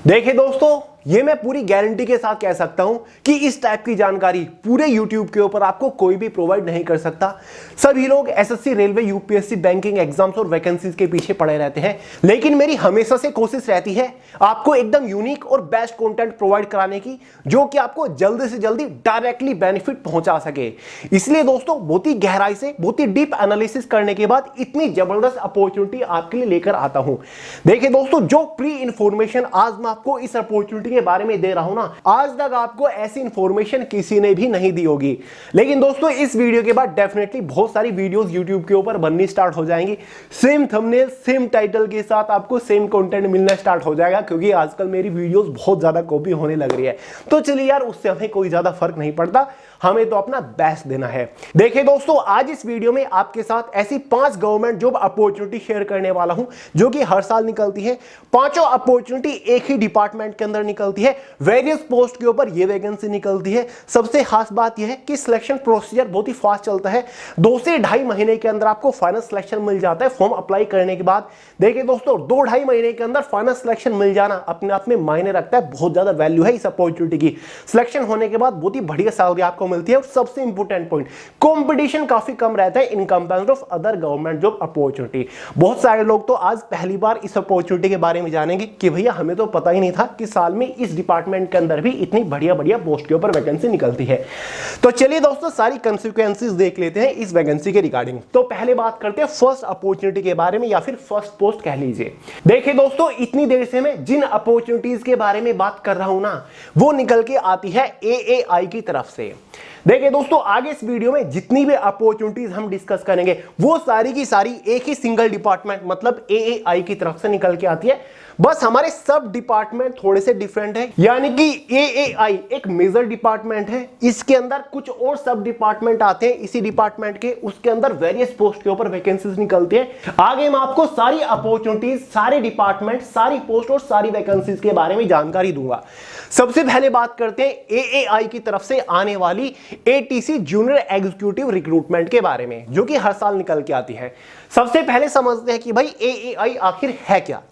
देखिए दोस्तों, ये मैं पूरी गारंटी के साथ कह सकता हूं कि इस टाइप की जानकारी पूरे YouTube के ऊपर आपको कोई भी प्रोवाइड नहीं कर सकता। सभी लोग SSC, railway, UPSC, banking exams और वैकेंसीज के पीछे पड़े रहते हैं, लेकिन मेरी हमेशा से कोशिश रहती है आपको एकदम यूनिक और बेस्ट कंटेंट प्रोवाइड कराने की, जो कि आपको जल्दी से जल्दी डायरेक्टली बेनिफिट पहुंचा सके। इसलिए दोस्तों, बहुत ही गहराई से, बहुत ही डीप एनालिसिस करने के बाद इतनी जबरदस्त अपॉर्चुनिटी आपके लिए लेकर आता हूं। देखिए दोस्तों, जो प्री इंफॉर्मेशन आज मैं आपको इस अपॉर्चुनिटी के बारे में दे रहा हूं ना, आज तक आपको ऐसी इंफॉर्मेशन किसी ने भी नहीं दी होगी। लेकिन दोस्तों, इस वीडियो के बाद डेफिनेटली बहुत सारी वीडियोस YouTube के ऊपर बननी स्टार्ट हो जाएंगी। सेम थंबनेल, सेम टाइटल के साथ आपको सेम कंटेंट मिलना स्टार्ट हो जाएगा, क्योंकि आजकल मेरी वीडियोस बहुत ज्यादा कॉपी होने लग रही है। तो चलिए यार, उससे हमें कोई ज्यादा फर्क नहीं पड़ता, हमें तो अपना बेस्ट देना है। देखिए दोस्तों, आज इस वीडियो में आपके साथ ऐसी 5 गवर्नमेंट जॉब अपॉर्चुनिटी शेयर करने वाला हूं, जो कि हर साल निकलती है। पांचों अपॉर्चुनिटी एक ही डिपार्टमेंट के अंदर निकलती है, वेरियस पोस्ट के ऊपर ये वैकेंसी निकलती है। सबसे खास बात यह है कि सिलेक्शन प्रोसीजर बहुत ही फास्ट चलता है। 2 से ढाई महीने के अंदर आपको फाइनल सिलेक्शन मिल जाता है फॉर्म अप्लाई करने के बाद। देखिए दोस्तों, 2-2.5 महीने के अंदर फाइनल सिलेक्शन मिल जाना अपने आप में मायने रखता है, बहुत ज्यादा वैल्यू है इस अपॉर्चुनिटी की। सिलेक्शन होने के बाद बहुत ही बढ़िया सैलरी आपको मिलती है, और सबसे इंपॉर्टेंट पॉइंट, कंपटीशन काफी कम रहता है in comparison of other government job opportunity. बहुत सारे लोग तो आज पहली बार इस अपॉर्चुनिटी के बारे में जानेंगे कि भैया हमें तो पता ही नहीं था कि साल में इस डिपार्टमेंट के अंदर भी इतनी बढ़िया बढ़िया पोस्ट के ऊपर वैकेंसी निकलती है। तो चलिए दोस्तों, सारी कंसिक्वेंसेस देख लेते हैं इस वैकेंसी के रिगार्डिंग। तो पहले बात करते हैं फर्स्ट अपॉर्चुनिटी के बारे में, या फिर फर्स्ट पोस्ट कह लीजिए। देखिए दोस्तों, इतनी देर से मैं जिन अपॉर्चुनिटीज के बारे में बात कर रहा हूं ना, वो निकल के आती है AAI की तरफ से। देखिए दोस्तों, आगे इस वीडियो में जितनी भी अपॉर्चुनिटीज हम डिस्कस करेंगे, वो सारी की सारी एक ही सिंगल डिपार्टमेंट मतलब AAI की तरफ से निकल के आती है। बस हमारे सब डिपार्टमेंट थोड़े से डिफरेंट है, यानी कि AAI एक मेजर डिपार्टमेंट है, इसके अंदर कुछ और सब डिपार्टमेंट आते हैं इसी डिपार्टमेंट के, उसके अंदर वेरियस पोस्ट के ऊपर वैकेंसीज निकलती है। आगे मैं आपको सारी अपॉर्चुनिटीज, सारे डिपार्टमेंट, सारी पोस्ट और सारी वैकेंसीज के बारे में जानकारी दूंगा। सबसे पहले बात करते हैं AAI की तरफ से आने वाली ATC जूनियर एग्जीक्यूटिव रिक्रूटमेंट के बारे में, जो कि हर साल निकल के आती है। सबसे पहले समझते हैं कि भाई AAI आखिर है क्या।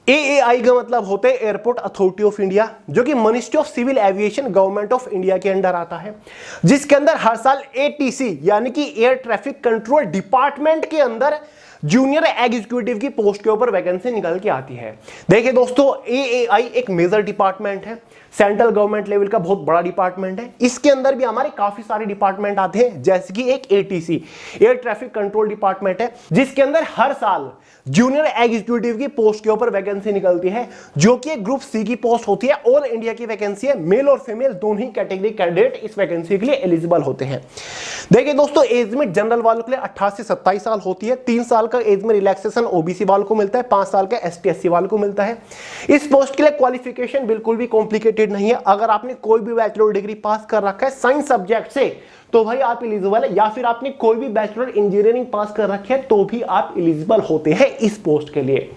AAI का मतलब होता है एयरपोर्ट अथॉरिटी ऑफ इंडिया, जो कि ministry of civil aviation government of India के अंडर आता है, जिसके अंदर हर साल ATC यानी कि एयर ट्रैफिक कंट्रोल डिपार्टमेंट के अंदर जूनियर एग्जीक्यूटिव की पोस्ट के ऊपर वैकेंसी निकल के आती है। देखिए दोस्तों, AAI एक मेजर डिपार्टमेंट है, सेंट्रल गवर्नमेंट लेवल का बहुत बड़ा डिपार्टमेंट है। इसके अंदर भी हमारे काफी सारे डिपार्टमेंट आते हैं, जैसे कि एक ATC air traffic control department है, जिसके अंदर हर साल जूनियर एग्जीक्यूटिव की पोस्ट के ऊपर वैकेंसी निकलती है, जो कि ग्रुप C की पोस्ट होती है। ऑल इंडिया की वैकेंसी है, मेल और फीमेल दोनों ही कैटेगरी कैंडिडेट इस वैकेंसी के लिए एलिजिबल होते हैं। देखिए दोस्तों, एज लिमिट जनरल वालों के लिए 18 से 27 साल होती है। 3 साल का एज में रिलैक्सेशन OBC वालों को मिलता है, 5 साल का ST/SC वालों को मिलता है। इस पोस्ट के लिए क्वालिफिकेशन बिल्कुल भी कॉम्प्लिकेटेड नहीं है। अगर आपने कोई भी बैचलर डिग्री पास कर रखा है साइंस सब्जेक्ट से, तो भाई आप एलिजिबल है, या फिर आपने कोई भी बैचलर इंजीनियरिंग पास कर रखी है, तो भी आप एलिजिबल होते हैं इस पोस्ट के लिए।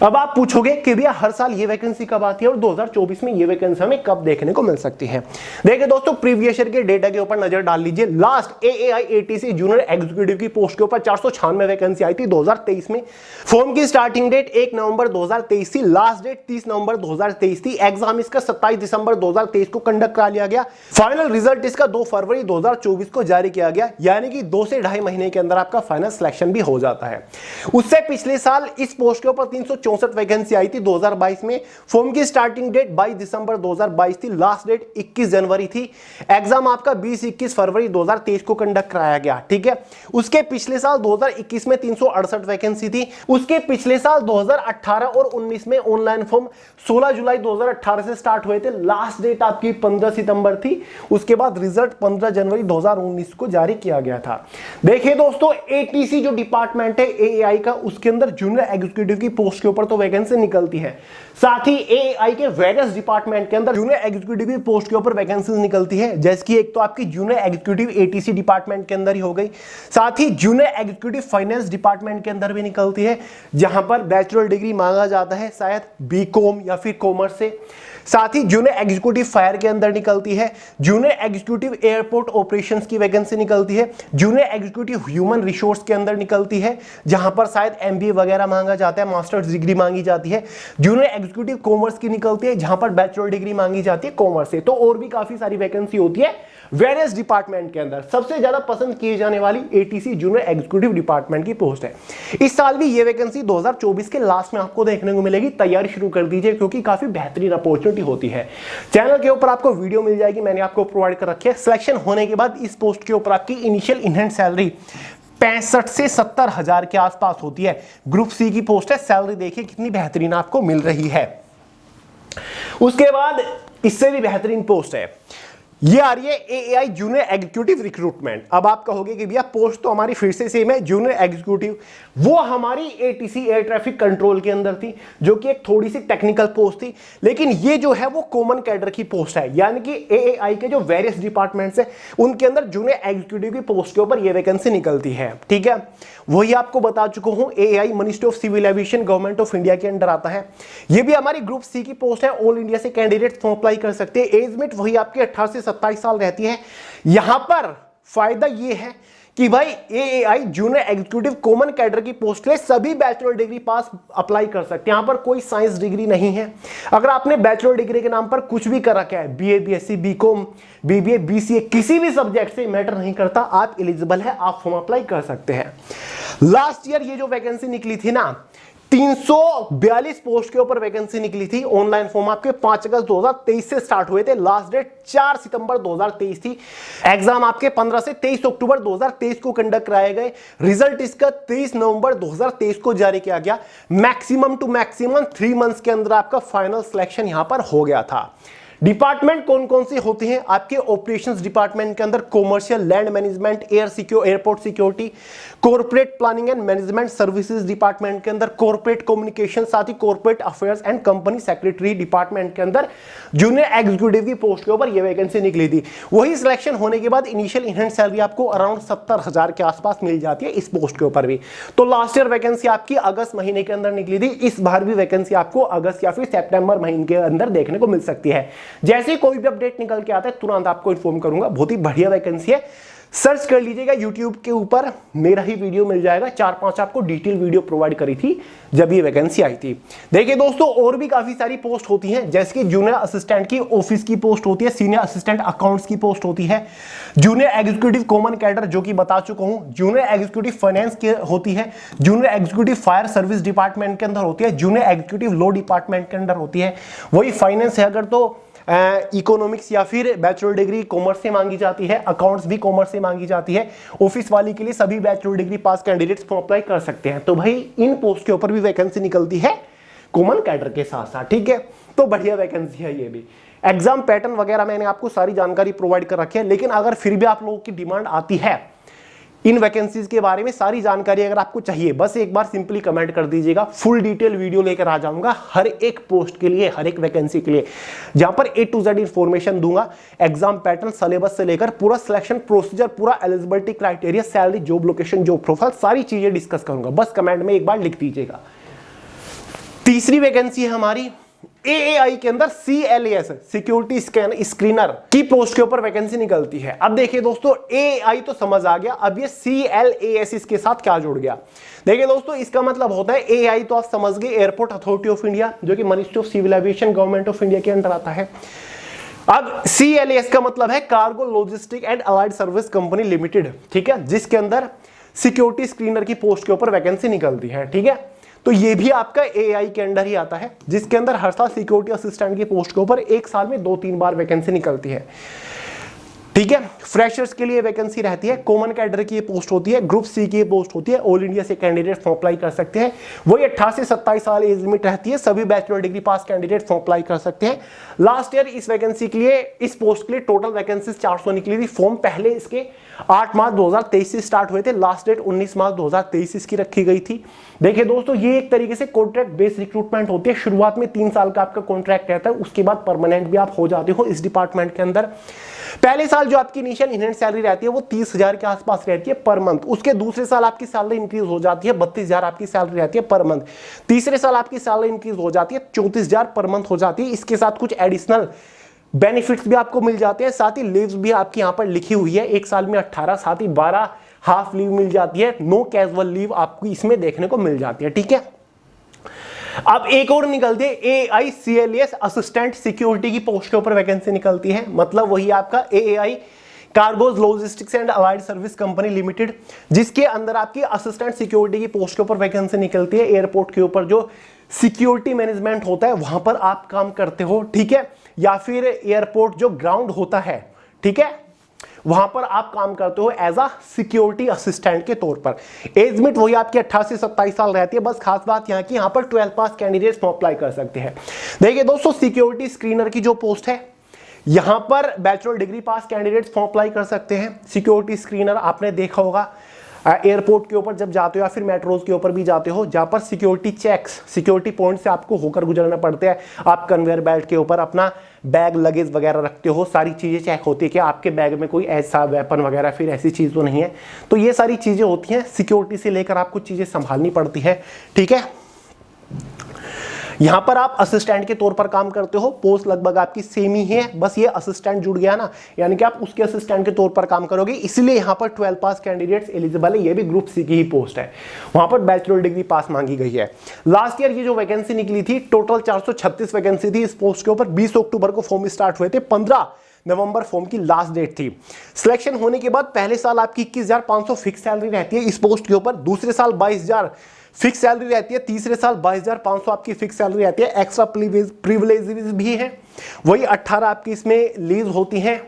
अब आप पूछोगे कि भैया हर साल ये वैकेंसी कब आती है और 2024 में ये वैकेंसी हमें कब देखने को मिल सकती है। देखिए दोस्तों, प्रीवियस ईयर के डेटा के ऊपर नजर डाल लीजिए। Last AAI ATC junior executive की पोस्ट के ऊपर 496 वैकेंसी आई थी 2023 में। फॉर्म की स्टार्टिंग डेट 1 नवंबर 2023 थी, लास्ट डेट 30 नवंबर 2023 थी। एग्जाम इसका 27 दिसंबर 2023 को कंडक्ट करा लिया गया। फाइनल रिजल्ट इसका 2 फरवरी 2024 को जारी किया गया, यानी कि 2 से ढाई महीने के अंदर आपका फाइनल सिलेक्शन भी हो जाता है। उससे पिछले साल इस पोस्ट के ऊपर 364 वैकेंसी आई थी 2022 में। फॉर्म की स्टार्टिंग डेट 22 दिसंबर 2022 थी, लास्ट डेट 21 जनवरी थी। एग्जाम आपका 20-21 फरवरी 2023 को कंडक्ट कराया गया, ठीक है। उसके पिछले साल 2021 में 368 वैकेंसी थी। उसके पिछले साल 2018 और 19 में ऑनलाइन फॉर्म 16 जुलाई 2018 से स्टार्ट हुए थे, लास्ट डेट आपकी 15 सितंबर थी। उसके बाद रिजल्ट 15 जनवरी 2019 को जारी किया गया था। देखिए दोस्तों, ATC जो डिपार्टमेंट है AAI का, उसके अंदर जूनियर एग्जीक्यूटिव की पोस्ट के ऊपर तो वैकेंसी निकलती है, साथ ही AAI के वेरियस डिपार्टमेंट के अंदर जूनियर एग्जीक्यूटिव की पोस्ट के ऊपर वैकेंसीज निकलती है, जैसे कि एक तो आपकी जूनियर एग्जीक्यूटिव ATC डिपार्टमेंट के अंदर ही हो गई, साथ ही जूनियर एग्जीक्यूटिव फाइनेंस डिपार्टमेंट के अंदर भी निकलती है, जहां पर बैचलर डिग्री मांगा जाता है शायद BCom या फिर कॉमर्स से। साथ ही जूनियर एग्जीक्यूटिव फायर के अंदर निकलती है, junior executive airport operation technicians की वैकेंसी निकलती है, जूनियर एग्जीक्यूटिव ह्यूमन रिसोर्स के अंदर निकलती है जहां पर शायद एमबीए वगैरह मांगा जाता है, मास्टर्स डिग्री मांगी जाती है, जूनियर एग्जीक्यूटिव कॉमर्स की निकलती है जहां पर बैचलर डिग्री मांगी जाती है कॉमर्स से। तो और भी काफी सारी वैकेंसी होती है वेरियस डिपार्टमेंट के अंदर। सबसे ज्यादा पसंद किए जाने वाली एटीसी जूनियर एग्जीक्यूटिव डिपार्टमेंट की पोस्ट है। इस साल भी ये वैकेंसी 2024 के लास्ट में आपको देखने को मिलेगी। तैयारी शुरू कर दीजिए क्योंकि काफी बेहतरीन अपॉर्चुनिटी होती है। चैनल के ऊपर आपको वीडियो मिल जाएगी, मैंने आपको प्रोवाइड कर रखी है। सिलेक्शन होने के बाद इस पोस्ट के ऊपर आपकी इनिशियल इन हैंड सैलरी 65 से 70 हजार के आसपास होती है। ग्रुप सी की पोस्ट है, सैलरी देखिए कितनी बेहतरीन आपको मिल रही है। उसके बाद इससे भी बेहतरीन पोस्ट है, ये आ रही है एएआई जूनियर एग्जीक्यूटिव रिक्रूटमेंट। अब आप कहोगे कि भैया पोस्ट तो हमारी फिर से सेम है, जूनियर एग्जीक्यूटिव। वो हमारी एटीसी एयर ट्रैफिक कंट्रोल के अंदर थी जो कि एक थोड़ी सी टेक्निकल पोस्ट थी, लेकिन ये जो है वो कॉमन कैडर की पोस्ट है, यानी कि एएआई के जो वेरियस डिपार्टमेंट्स है उनके अंदर जूनियर एग्जीक्यूटिव की पोस्ट के ऊपर ये वैकेंसी निकलती है। ठीक है, वही आपको बता चुका हूं, AAI ministry of civil aviation government of India के अंडर आता है। ये भी हमारी ग्रुप सी की पोस्ट है, ऑल इंडिया से कैंडिडेट फॉर्म अप्लाई कर सकते हैं। एज लिमिट वही आपकी 18 से 27 साल रहती है। यहां पर फायदा ये है कि भाई AAI junior executive common cadre की पोस्ट के लिए सभी बैचलर डिग्री पास अप्लाई कर सकते हैं। यहां पर कोई साइंस डिग्री नहीं है। अगर आपने बैचलर डिग्री के नाम पर कुछ भी कर रखा है, BA, BSc, BCom, BBA, BCA, किसी भी सब्जेक्ट से मैटर नहीं करता, आप एलिजिबल है, आप फॉर्म अप्लाई कर सकते हैं। लास्ट ईयर ये जो वैकेंसी निकली थी ना, 342 पोस्ट के ऊपर वैकेंसी निकली थी। ऑनलाइन फॉर्म आपके 5 अगस्त 2023 से स्टार्ट हुए थे, लास्ट डेट 4 सितंबर 2023 थी। एग्जाम आपके 15 से 23 अक्टूबर 2023 को कंडक्ट कराए गए। रिजल्ट इसका 23 नवंबर 2023 को जारी किया गया। मैक्सिमम टू मैक्सिमम 3 मंथ्स के अंदर आपका फाइनल सिलेक्शन यहां पर हो गया था। डिपार्टमेंट कौन कौन सी होती हैं आपके ऑपरेशंस डिपार्टमेंट के अंदर? Commercial, land management, airport security, corporate planning and management services department के अंदर, कॉर्पोरेट कम्युनिकेशन, साथ ही corporate affairs and company secretary department के अंदर जूनियर एग्जीक्यूटिव की पोस्ट के ऊपर यह वैकेंसी निकली थी। वही सिलेक्शन होने के बाद इनिशियल इन हैंड सैलरी आपको अराउंड 70 हजार के आसपास मिल जाती है इस पोस्ट के ऊपर भी। तो लास्ट ईयर वैकेंसी आपकी अगस्त महीने के अंदर निकली थी, इस बार भी वैकेंसी आपको अगस्त या फिर सितंबर महीने के अंदर देखने को मिल सकती है। जैसे कोई भी अपडेट निकल के आता है तुरंत आपको इन्फॉर्म करूंगा। बहुत ही बढ़िया वैकेंसी है, सर्च कर लीजिएगा यूट्यूब के ऊपर, मेरा ही वीडियो मिल जाएगा। 4-5 आपको डिटेल वीडियो प्रोवाइड करी थी जब ये वैकेंसी आई थी। देखिए दोस्तों, और भी काफी सारी पोस्ट होती हैं, जैसे कि जूनियर असिस्टेंट की ऑफिस की पोस्ट होती है, सीनियर असिस्टेंट अकाउंट्स की पोस्ट होती है, जूनियर एग्जीक्यूटिव कॉमन कैडर जो कि बता चुका हूं, जूनियर एग्जीक्यूटिव फाइनेंस की होती है, junior executive fire service department के अंदर होती है, जूनियर एग्जीक्यूटिव लॉ डिपार्टमेंट के अंदर होती है। वही फाइनेंस है अगर तो इकोनॉमिक्स या फिर बैचलर डिग्री कॉमर्स से मांगी जाती है, अकाउंट्स भी कॉमर्स से मांगी जाती है। ऑफिस वाली के लिए सभी बैचलर डिग्री पास कैंडिडेट्स फॉर्म अप्लाई कर सकते हैं। तो भाई इन पोस्ट के ऊपर भी वैकेंसी निकलती है कॉमन कैडर के साथ साथ। ठीक है, तो बढ़िया वैकेंसी है ये भी। एग्जाम पैटर्न वगैरह मैंने आपको सारी जानकारी प्रोवाइड कर रखी है, लेकिन अगर फिर भी आप लोगों की डिमांड आती है इन वैकेंसीज के बारे में, सारी जानकारी अगर आपको चाहिए, बस एक बार सिंपली कमेंट कर दीजिएगा, फुल डिटेल वीडियो लेकर आ जाऊंगा हर एक पोस्ट के लिए, हर एक वैकेंसी के लिए, जहां पर A to Z इंफॉर्मेशन दूंगा। एग्जाम पैटर्न, सिलेबस से लेकर पूरा सिलेक्शन प्रोसीजर, पूरा eligibility criteria, salary, job location, job profile, सारी चीजें डिस्कस करूंगा। बस कमेंट में एक बार लिख दीजिएगा। तीसरी वैकेंसी है हमारी एएआई के अंदर CLAS सिक्योरिटी स्क्रीनर की पोस्ट के ऊपर वैकेंसी निकलती है। अब देखिए दोस्तों, एएआई तो समझ आ गया, अब ये CLAS इसके साथ क्या जुड़ गया? देखिए दोस्तों, इसका मतलब होता है एएआई तो आप समझ गए, एयरपोर्ट अथॉरिटी ऑफ इंडिया जो कि ministry of civil aviation government of India के अंदर आता है। अब CLAS का मतलब है cargo logistic and allied service company limited, ठीक है, जिसके अंदर सिक्योरिटी स्क्रीनर की पोस्ट के ऊपर वैकेंसी निकलती है। ठीक है, तो ये भी आपका एआई के अंडर ही आता है, जिसके अंदर हर साल सिक्योरिटी असिस्टेंट की पोस्ट के ऊपर एक साल में 2-3 बार वैकेंसी निकलती है। ठीक है, फ्रेशर्स के लिए वैकेंसी रहती है, कॉमन कैडर की पोस्ट होती है, ग्रुप सी की पोस्ट होती है, ऑल इंडिया से कैंडिडेट फॉर्म अप्लाई कर सकते हैं। वही 18 से 27 साल एज लिमिट रहती है, सभी बैचलर डिग्री पास कैंडिडेट फॉर्म अप्लाई कर सकते हैं। लास्ट ईयर इस वैकेंसी के लिए, इस पोस्ट के लिए टोटल वैकेंसी 400 निकली थी। फॉर्म पहले इसके 8 मार्च 2023 से स्टार्ट हुए थे, लास्ट डेट 19 मार्च 2023 इसकी रखी गई थी। देखिए दोस्तों, ये एक तरीके से कॉन्ट्रैक्ट बेस्ड रिक्रूटमेंट होती है। शुरुआत में 3 साल का आपका कॉन्ट्रैक्ट रहता है, उसके बाद परमानेंट भी आप हो जाते हो इस डिपार्टमेंट के अंदर। पहले साल जो आपकी इनिशियल इन हैंड सैलरी रहती है वो 30,000 के आसपास रहती है पर मंथ। उसके दूसरे साल आपकी सैलरी इंक्रीज हो जाती है, 32,000 आपकी सैलरी रहती है पर मंथ। तीसरे साल आपकी सैलरी इंक्रीज हो जाती है, 34,000 पर मंथ हो जाती है। इसके साथ कुछ एडिशनल बेनिफिट्स भी आपको मिल जाते हैं, साथ ही लीव्स भी आपकी यहां पर लिखी हुई है, 1 साल में 18, साथ ही 12 हाफ लीव मिल जाती है, नो कैजुअल लीव आपको इसमें देखने को मिल जाती है। ठीक है, अब एक और निकलती है AICLS असिस्टेंट सिक्योरिटी की पोस्ट के ऊपर वैकेंसी निकलती है, मतलब वही आपका AAI cargoes logistics and allied service company limited, जिसके अंदर आपकी असिस्टेंट सिक्योरिटी की पोस्ट के ऊपर वैकेंसी निकलती है। एयरपोर्ट के ऊपर जो सिक्योरिटी मैनेजमेंट होता है वहां पर आप काम करते हो, ठीक है, या फिर एयरपोर्ट जो ग्राउंड होता है, ठीक है, वहां पर आप काम करते हो एज अ सिक्योरिटी असिस्टेंट के तौर पर। एज लिमिट वही आपकी 18 से 27 साल रहती है। बस खास बात यहां की, यहां पर 12 पास कैंडिडेट्स अप्लाई कर सकते हैं। देखिए दोस्तों, सिक्योरिटी स्क्रीनर की जो पोस्ट है, यहां पर बैचलर डिग्री पास कैंडिडेट्स फॉर्म अप्लाई कर सकते हैं। सिक्योरिटी स्क्रीनर आपने देखा होगा एयरपोर्ट के ऊपर जब जाते हो या फिर मेट्रोज के ऊपर भी जाते हो, जहां पर सिक्योरिटी चेक्स, सिक्योरिटी पॉइंट से आपको होकर गुजरना पड़ता है। आप कन्वेयर बेल्ट के ऊपर अपना बैग लगेज वगैरह रखते हो, सारी चीजें चेक होती है कि आपके बैग में कोई ऐसा वेपन वगैरह फिर ऐसी चीज तो नहीं है। तो ये सारी चीजें होती हैं, सिक्योरिटी से लेकर आपको चीजें संभालनी पड़ती है। ठीक है, यहां पर आप असिस्टेंट के तौर पर काम करते हो, पोस्ट लगभग आपकी सेम ही है, बस ये असिस्टेंट जुड़ गया ना, यानी कि आप उसके असिस्टेंट के तौर पर काम करोगे, इसलिए यहां पर 12 पास कैंडिडेट्स एलिजिबल है। ये भी ग्रुप सी की ही पोस्ट है, वहां पर बैचलर डिग्री पास मांगी गई है। लास्ट ईयर ये जो वैकेंसी निकली थी, टोटल 436 वैकेंसी थी इस पोस्ट के ऊपर। 20 अक्टूबर को फॉर्म स्टार्ट हुए थे, 15 नवंबर फॉर्म की लास्ट डेट थी। सिलेक्शन होने के बाद पहले साल आपकी 21,500 फिक्स सैलरी रहती है इस पोस्ट के ऊपर, दूसरे साल 22,000 फिक्स सैलरी रहती है, तीसरे साल 22,500 आपकी फिक्स सैलरी रहती है। एक्स्ट्रा प्रिविलेजेस भी है, वही 18 आपकी इसमें लीव होती हैं,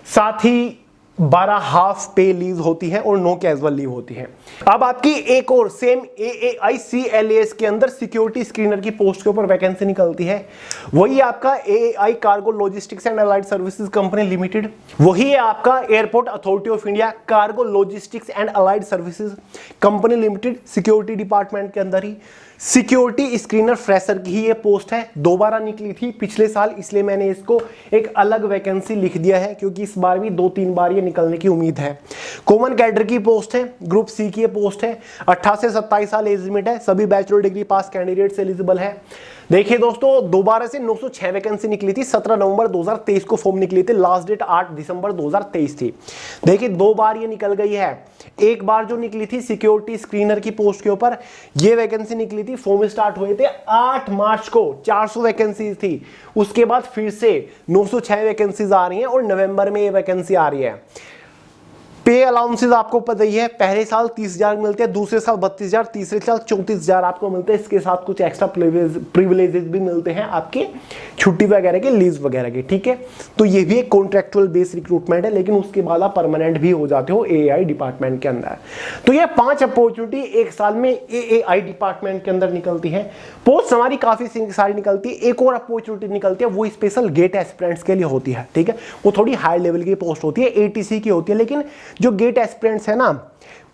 साथ ही 12 हाफ पे लीव होती है और नो कैजुअल लीव होती है। अब आपकी एक और सेम AAICLS के अंदर सिक्योरिटी स्क्रीनर की पोस्ट के ऊपर वैकेंसी निकलती है, वही आपका AAI cargo logistics and allied services company limited, वही है आपका airport authority of India cargo logistics and allied services company limited, security department के अंदर ही। सिक्योरिटी स्क्रीनर फ्रेशर की ही ये पोस्ट है, दोबारा निकली थी पिछले साल, इसलिए मैंने इसको एक अलग वैकेंसी लिख दिया है, क्योंकि इस बार भी 2-3 बार ये निकलने की उम्मीद है। कॉमन कैडर की पोस्ट है, ग्रुप सी की ये पोस्ट है, 18 से 27 साल एज लिमिट है, सभी बैचलर डिग्री पास कैंडिडेट्स एलिजिबल है। देखिए दोस्तों, दोबारा से 906 वैकेंसी निकली थी, 17 नवंबर 2023 को फॉर्म निकली थी, लास्ट डेट 8 दिसंबर 2023 थी। देखिए 2 बार ये निकल गई है, एक बार जो निकली थी सिक्योरिटी स्क्रीनर की पोस्ट के ऊपर, ये वैकेंसी निकली थी, फॉर्म स्टार्ट हुए थे 8 मार्च को, 400 वैकेंसी थी। उसके बाद फिर से 906 वैकेंसीज आ रही हैं और नवंबर में ये वैकेंसी आ रही है। पे अलाउंसेस आपको पता ही है, पहले साल 30,000 मिलते हैं, दूसरे साल 32,000, तीसरे साल 34,000 आपको मिलते हैं। इसके साथ कुछ एक्स्ट्रा प्रिविलेजेस भी मिलते हैं आपके, छुट्टी वगैरह के, लीव वगैरह के। ठीक है, तो ये भी एक कॉन्ट्रेक्चुअल बेस रिक्रूटमेंट है, लेकिन उसके बाद आप परमानेंट भी हो जाते हो AAI डिपार्टमेंट के अंदर। तो ये 5 अपॉर्चुनिटी एक साल में AAI डिपार्टमेंट के अंदर निकलती है। पोस्ट हमारी काफी सारी निकलती है, एक और अपॉर्चुनिटी निकलती है, वो स्पेशल गेट एस्पिरेंट्स के लिए होती है। ठीक है, वो थोड़ी हाई लेवल की पोस्ट होती है, ATC की होती है, लेकिन जो गेट एस्पिरेंट्स है ना,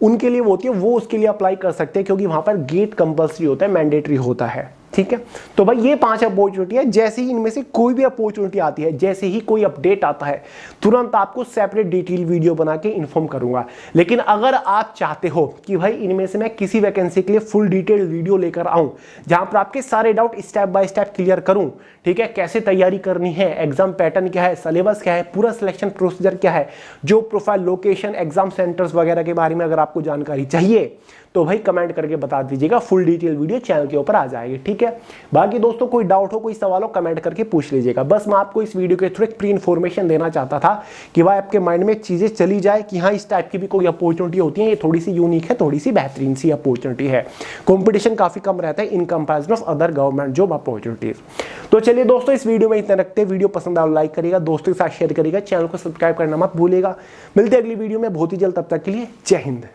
उनके लिए वो होती है, वो उसके लिए अप्लाई कर सकते हैं, क्योंकि वहां पर गेट कंपल्सरी होता है, मैंडेटरी होता है। ठीक है, तो भाई ये 5 अपॉर्चुनिटी है। जैसे ही इनमें से कोई भी अपॉर्चुनिटी आती है, जैसे ही कोई अपडेट आता है, तुरंत आपको सेपरेट डिटेल वीडियो बना के इन्फॉर्म करूंगा। लेकिन अगर आप चाहते हो कि भाई इनमें से मैं किसी वैकेंसी के लिए फुल डिटेल वीडियो लेकर आऊं, जहां पर आपके सारे doubt step by step clear करूं, ठीक है, कैसे तैयारी करनी है, एग्जाम पैटर्न क्या है, सिलेबस क्या है, पूरा सिलेक्शन प्रोसीजर क्या है, जो प्रोफाइल, लोकेशन, एग्जाम सेंटर्स वगैरह के बारे में अगर आपको जानकारी चाहिए तो भाई कमेंट करके बता दीजिएगा, फुल डिटेल वीडियो चैनल के ऊपर आ जाएगी। ठीक है, बाकी दोस्तों कोई डाउट हो, कोई सवाल हो, कमेंट करके पूछ लीजिएगा। बस मैं आपको इस वीडियो के थ्रू एक प्री इन्फॉर्मेशन देना चाहता था कि भाई आपके माइंड में चीजें चली जाए कि हाँ, इस टाइप की भी कोई अपॉर्चुनिटी होती है, ये थोड़ी सी यूनिक है, थोड़ी सी बेहतरीन सी अपॉर्चुनिटी है, कॉम्पिटिशन काफी कम रहता है in comparison of other government job opportunities. तो चलिए दोस्तों, इस वीडियो में इतना रखते हैं। वीडियो पसंद आए लाइक करिएगा, दोस्तों के साथ शेयर करिएगा, चैनल को सब्सक्राइब करना मत भूलिएगा। मिलते हैं अगली वीडियो में बहुत ही जल्द, तब तक के लिए जय हिंद।